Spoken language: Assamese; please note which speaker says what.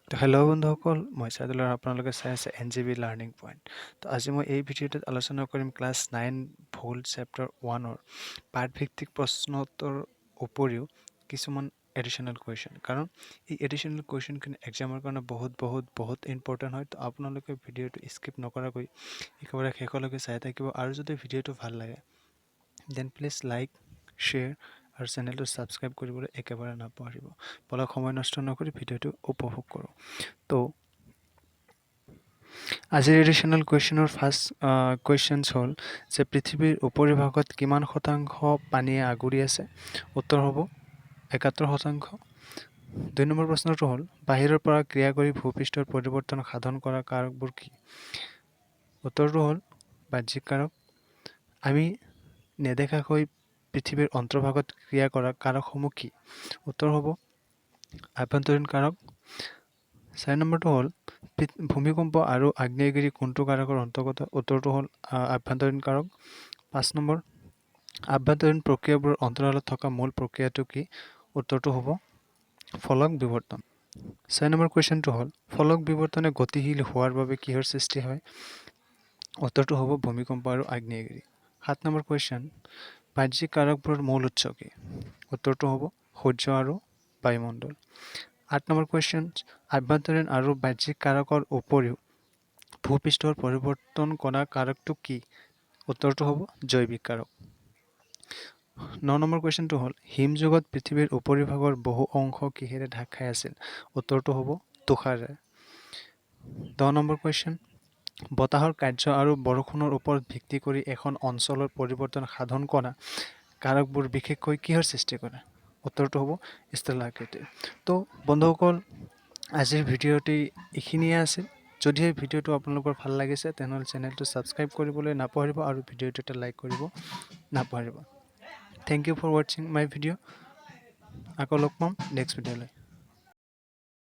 Speaker 1: তো হেল্ল' বন্ধুসকল, মই চাইদুলৰ আপোনালোকে চাই আছে NJV লাৰ্ণিং পইণ্ট। তো আজি মই এই ভিডিঅ'টোত আলোচনা কৰিম ক্লাছ 9 ভূল চেপ্টাৰ 1-ৰ পাঠভিত্তিক প্ৰশ্নোত্তৰ উপৰিও কিছুমান এডিশ্যনেল কুৱেশ্যন। কাৰণ এই এডিশ্যনেল কুৱেশ্যনখিনি এক্সামৰ কাৰণে বহুত ইম্পৰ্টেণ্ট হয়। তো আপোনালোকে ভিডিঅ'টো স্কিপ নকৰাকৈ একেবাৰে শেষলৈকে চাই থাকিব। আৰু যদি ভিডিঅ'টো ভাল লাগে দেন প্লিজ লাইক, শ্বেয়াৰ আৰু চেনেলটো ছাবস্ক্ৰাইব কৰিবলৈ একেবাৰে নাপাহৰিব। বলক সময় নষ্ট নকৰি ভিডিঅ'টো উপভোগ কৰোঁ। তো আজিৰ এডিশ্যনেল কুৱেশ্যনৰ ফাৰ্ষ্ট কুৱেশ্যনছ হ'ল যে পৃথিৱীৰ উপৰিভাগত কিমান শতাংশ পানীয়ে আগুৰি আছে? উত্তৰ হ'ব ৭১%। ২ নম্বৰ প্ৰশ্নটো হ'ল বাহিৰৰ পৰা ক্ৰিয়া কৰি ভূপৃষ্ঠৰ পৰিৱৰ্তন সাধন কৰা কাৰকবোৰ কি? উত্তৰটো হ'ল বাহ্যিক কাৰক। আমি নেদেখাকৈ পৃথিৱীৰ অন্তৰ্ভাগত ক্ৰিয়া কৰা কাৰকসমূহ কি? উত্তৰ হ'ব আভ্যন্তৰীণ কাৰক। ৪ নম্বৰটো হ'ল ভূমিকম্প আৰু আগ্নেয়গিৰি কোনটো কাৰকৰ অন্তৰ্গত? উত্তৰটো হ'ল আভ্যন্তৰীণ কাৰক। ৫ নম্বৰ আভ্যন্তৰীণ প্ৰক্ৰিয়াবোৰৰ অন্তৰালত থকা মূল প্ৰক্ৰিয়াটো কি? উত্তৰটো হ'ব ফলক বিৱৰ্তন। ৬ নম্বৰ কুৱেশ্যনটো হ'ল ফলক বিৱৰ্তনে গতিশীল হোৱাৰ বাবে কিহৰ সৃষ্টি হয়? উত্তৰটো হ'ব ভূমিকম্প আৰু আগ্নেয়গিৰি। ৭ নম্বৰ কুৱেশ্যন বাহ্যিক কাৰকবোৰৰ মূল উৎস কি? উত্তৰটো হ'ব সূৰ্য আৰু বায়ুমণ্ডল। ৮ নম্বৰ কুৱেশ্যন আভ্যন্তৰীণ আৰু বাহ্যিক কাৰকৰ উপৰিও ভূপৃষ্ঠৰ পৰিৱৰ্তন কৰা কাৰকটো কি? উত্তৰটো হ'ব জৈৱিক কাৰক। ৯ নম্বৰ কুৱেশ্যনটো হ'ল হিমযুগত পৃথিৱীৰ উপৰিভাগৰ বহু অংশ কিহেৰে ঢাক খাই আছিল? উত্তৰটো হ'ব তুষাৰেৰে। ১০ নম্বৰ কুৱেশ্যন বতাহৰ কাৰ্য আৰু বৰষুণৰ ওপৰত ভিত্তি কৰি এখন অঞ্চলৰ পৰিৱৰ্তন সাধন কৰা কাৰকবোৰ বিশেষকৈ কিহৰ সৃষ্টি কৰে? উত্তৰটো হ'ব স্থলাকৃতিৰ। তো বন্ধুসকল, আজিৰ ভিডিঅ'টি এইখিনিয়ে আছিল। যদিহে ভিডিঅ'টো আপোনালোকৰ ভাল লাগিছে তেনেহ'লে চেনেলটো ছাবস্ক্ৰাইব কৰিবলৈ নাপাহৰিব আৰু ভিডিঅ'টো এটা লাইক কৰিব নাপাহৰিব। থেংক ইউ ফৰ ৱাটছিং মাই ভিডিঅ'। আকৌ লগ পাম নেক্সট ভিডিঅ'লৈ।